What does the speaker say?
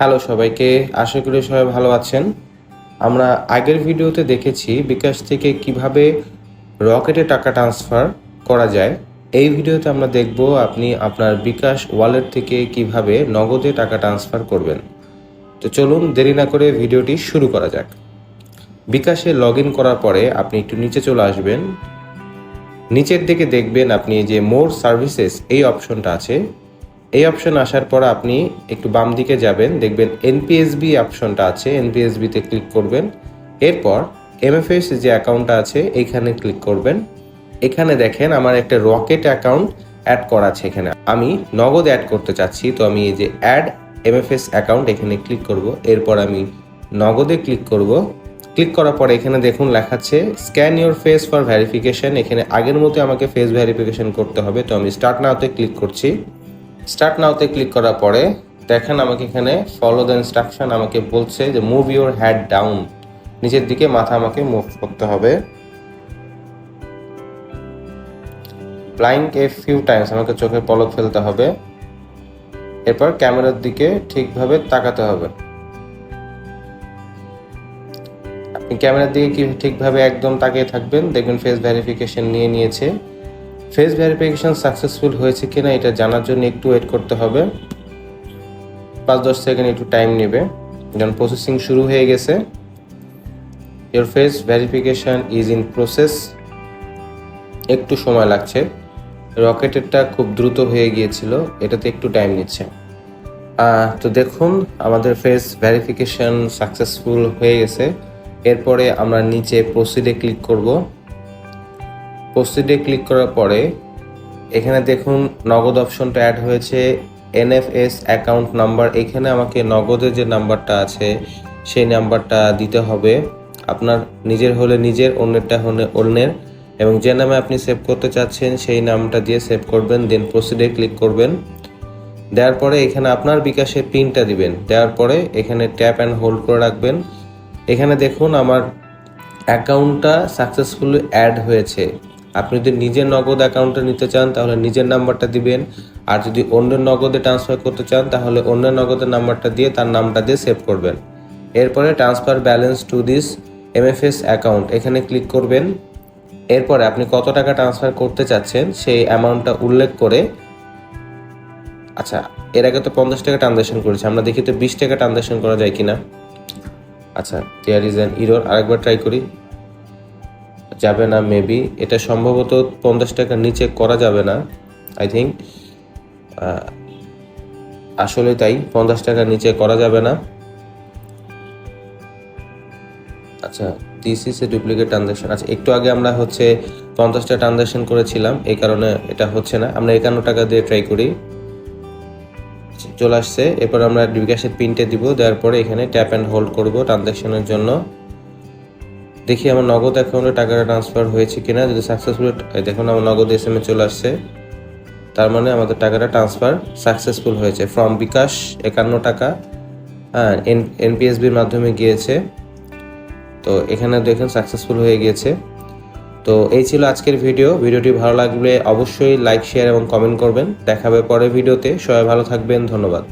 Hello সবাইকে, আশা করি সবাই ভালো আছেন। আমরা আগের ভিডিওতে দেখেছি বিকাশ থেকে কিভাবে রকেটে টাকা ট্রান্সফার করা যায়। এই ভিডিওতে আমরা দেখব আপনি আপনার বিকাশ ওয়ালেট থেকে কিভাবে নগদে টাকা ট্রান্সফার করবেন। তো চলুন দেরি না করে ভিডিওটি শুরু করা যাক। বিকাশে লগ ইন করার পরে আপনি একটু নিচে চলে আসবেন। নিচের দিকে দেখবেন আপনি যে মোর সার্ভিসেস এই অপশনটা আছে। এই অপশন আসার পর আপনি একটু বাম দিকে যাবেন, দেখবেন এনপিএসবি অপশনটা আছে, এনপিএসবিতে ক্লিক করবেন। এরপর এমএফএস যে অ্যাকাউন্টটা আছে এইখানে ক্লিক করবেন। এখানে দেখেন আমার একটা রকেট অ্যাকাউন্ট অ্যাড করা আছে। এখানে আমি নগদ অ্যাড করতে চাচ্ছি, তো আমি এই যে অ্যাড এমএফএস অ্যাকাউন্ট এখানে ক্লিক করব। এরপর আমি নগদে ক্লিক করব। ক্লিক করার পরে এখানে দেখুন লেখাচ্ছে scan your face for verification. এখানে আগের মতো আমাকে ফেস ভেরিফিকেশন করতে হবে, তো আমি স্টার্ট নাওতে ক্লিক করছি। স্টার্ট নাওতে ক্লিক করার পরে দেখেন আমাকে এখানে ফলো দ্য ইনস্ট্রাকশন আমাকে বলছে যে মুভ ইউর হেড ডাউন, নিচের দিকে মাথা আমাকে মুভ করতে হবে। ব্লাইন্ক এ ফিউ টাইমস, আমাকে চোখে পলক ফেলতে হবে। এরপর ক্যামেরার দিকে ঠিকভাবে তাকাতে হবে। আপনি ক্যামেরার দিকে কি ঠিকভাবে একদম তাকিয়ে থাকবেন, দেখবেন ফেস ভেরিফিকেশন নিয়েছে। ফেস ভেরিফিকেশন সাকসেসফুল হয়েছে কিনা এটা জানার জন্য একটু ওয়েট করতে হবে, 5-10 সেকেন্ড একটু টাইম নেবে। যখন প্রসেসিং শুরু হয়ে গেছে, your face verification is in process, একটু সময় লাগছে। রকেটেরটা খুব দ্রুত হয়ে গিয়েছিল, এটাতে একটু টাইম নিচ্ছে। তো দেখুন আমাদের ফেস ভেরিফিকেশন সাকসেসফুল হয়ে গেছে। এরপরে আমরা নিচে প্রসিডে ক্লিক করব। প্রসিডে ক্লিক করার পরে এখানে দেখুন নগদ অপশনটা অ্যাড হয়েছে, এনএফএস অ্যাকাউন্ট নাম্বার। এখানে আমাকে নগদের যে নাম্বারটা আছে সেই নাম্বারটা দিতে হবে। আপনার নিজের হলে নিজের, অন্যেরটা হলে অন্যের, এবং যে নামে আপনি সেভ করতে চাচ্ছেন সেই নামটা দিয়ে সেভ করবেন। দেন প্রসিডে ক্লিক করবেন। দেওয়ার পরে এখানে আপনার বিকাশের পিনটা দিবেন। দেওয়ার পরে এখানে ট্যাপ অ্যান্ড হোল্ড করে রাখবেন। এখানে দেখুন আমার অ্যাকাউন্টটা সাকসেসফুলি অ্যাড হয়েছে। আপনি যদি নিজের নগদ অ্যাকাউন্টে নিতে চান তাহলে নিজের নাম্বারটা দিবেন, আর যদি অন্যের নগদে ট্রান্সফার করতে চান তাহলে অন্যের নগদের নাম্বারটা দিয়ে তার নামটা দিয়ে সেভ করবেন। এরপরে transfer balance to this MFS account এখানে ক্লিক করবেন। এরপরে আপনি কত টাকা ট্রান্সফার করতে চাচ্ছেন সেই অ্যামাউন্টটা উল্লেখ করে, আচ্ছা এর আগে তো 50 টাকা ট্রানজ্যাকশন করেছি, আমরা দেখি তো 20 টাকা ট্রানজ্যাকশন করা যায় কিনা। আচ্ছা দেয়ার ইজ অ্যান ইরর, আরেকবার ট্রাই করি। যাবে না, মেবি এটা সম্ভবত 50 টাকার নিচে করা যাবে না। আই থিঙ্ক আসলে তাই 50 টাকার নিচে করা যাবে না। আচ্ছা this is a duplicate transaction. আচ্ছা একটু আগে আমরা 50 টাকা ট্রানজ্যাকশন করেছিলাম, এই কারণে এটা হচ্ছে না। আমরা 51 টাকা দিয়ে ট্রাই করি। চলে আসছে। এরপর আমরা বিকাশের পিনটা দিব। দেওয়ার পরে এখানে ট্যাপ অ্যান্ড হোল্ড করব ট্রানজ্যাকশনের জন্য। দেখি আমার নগদ অ্যাকাউন্টে টাকাটা ট্রান্সফার হয়েছে কিনা। যদি সাকসেসফুল, দেখুন আমার নগদ এসএমএস চলে আসছে, তার মানে আমাদের টাকাটা ট্রান্সফার সাকসেসফুল হয়েছে। ফ্রম বিকাশ 51 টাকা, হ্যাঁ এনপিএসবির মাধ্যমে গিয়েছে। তো এখানে দেখেন সাকসেসফুল হয়ে গিয়েছে। তো এই ছিল আজকের ভিডিওটি ভালো লাগলে অবশ্যই লাইক, শেয়ার এবং কমেন্ট করবেন। দেখা হবে পরের ভিডিওতে। সবাই ভালো থাকবেন, ধন্যবাদ।